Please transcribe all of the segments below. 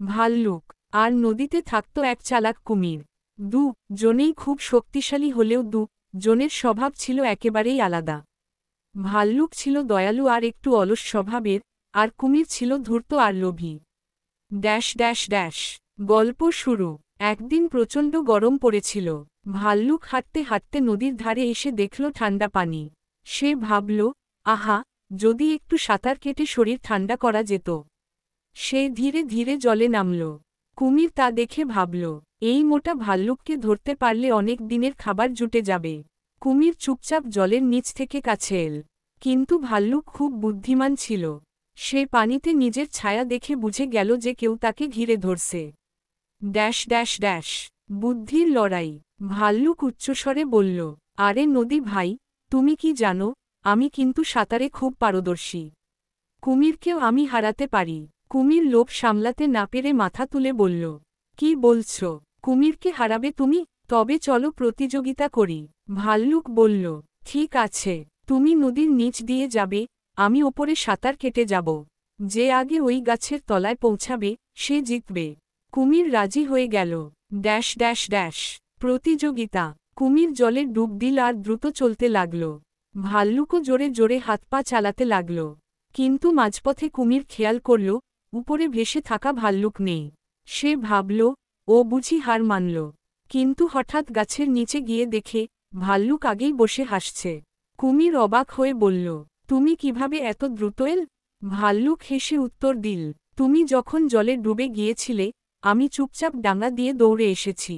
ভাল্লুক আর নদীতে থাকত এক চালাক কুমির। জনেই খুব শক্তিশালী হলেও জনের স্বভাব ছিল একেবারেই আলাদা। ভাল্লুক ছিল দয়ালু আর একটু অলস স্বভাবের, আর কুমির ছিল ধূর্ত আর লোভী। Dash dash dash. গল্প শুরু। একদিন প্রচণ্ড গরম পড়েছিল। ভাল্লুক হাঁটতে হাঁটতে নদীর ধারে এসে দেখল ঠান্ডা পানি। সে ভাবল, আহা, যদি একটু সাঁতার কেটে শরীর ঠান্ডা করা যেত। সে ধীরে ধীরে জলে নামল। কুমির তা দেখে ভাবল, এই মোটা ভাল্লুককে ধরতে পারলে অনেক দিনের খাবার জুটে যাবে। কুমির চুপচাপ জলের নিচ থেকে কাছে এল। কিন্তু ভাল্লুক খুব বুদ্ধিমান ছিল। সে পানিতে নিজের ছায়া দেখে বুঝে গেল যে কেউ তাকে ঘিরে ধরছে। Dash dash dash. বুদ্ধির লড়াই। ভাল্লুক উচ্চস্বরে বলল, আরে নদী ভাই, তুমি কি জানো, আমি কিন্তু সাঁতারে খুব পারদর্শী। কুমিরকেও আমি হারাতে পারি। কুমির লোভ সামলাতে না পেরে মাথা তুলে বলল, কি বলছ? কুমিরকে হারাবে তুমি? তবে চলো প্রতিযোগিতা করি। ভাল্লুক বলল, ঠিক আছে, তুমি নদীর নিচ দিয়ে যাবে, আমি ওপরে সাঁতার কেটে যাব। যে আগে ওই গাছের তলায় পৌঁছাবে, সে জিতবে। কুমির রাজি হয়ে গেল। Dash dash dash. প্রতিযোগিতা। কুমির জলে ডুব দিল আর দ্রুত চলতে লাগল। ভাল্লুকও জোরে জোরে হাত পা চালাতে লাগল। কিন্তু মাঝপথে কুমির খেয়াল করল, উপরে ভেসে থাকা ভাল্লুক নেই। সে ভাবল, ও বুঝি হার মানল। কিন্তু হঠাৎ গাছের নিচে গিয়ে দেখে, ভাল্লুক আগেই বসে হাসছে। কুমির অবাক হয়ে বলল, তুমি কিভাবে এত দ্রুত এল? ভাল্লুক হেসে উত্তর দিল, তুমি যখন জলে ডুবে গিয়েছিলে, আমি চুপচাপ ডাঙা দিয়ে দৌড়ে এসেছি।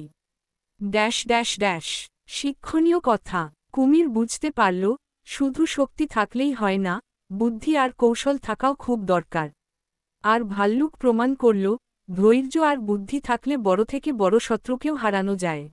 Dash dash dash. শিক্ষণীয় কথা। কুমির বুঝতে পারল, শুধু শক্তি থাকলেই হয় না, বুদ্ধি আর কৌশল থাকাও খুব দরকার। আর ভাল্লুক প্রমাণ করল, ধৈর্য আর বুদ্ধি থাকলে বড় থেকে বড় শত্রুকেও হারানো যায়।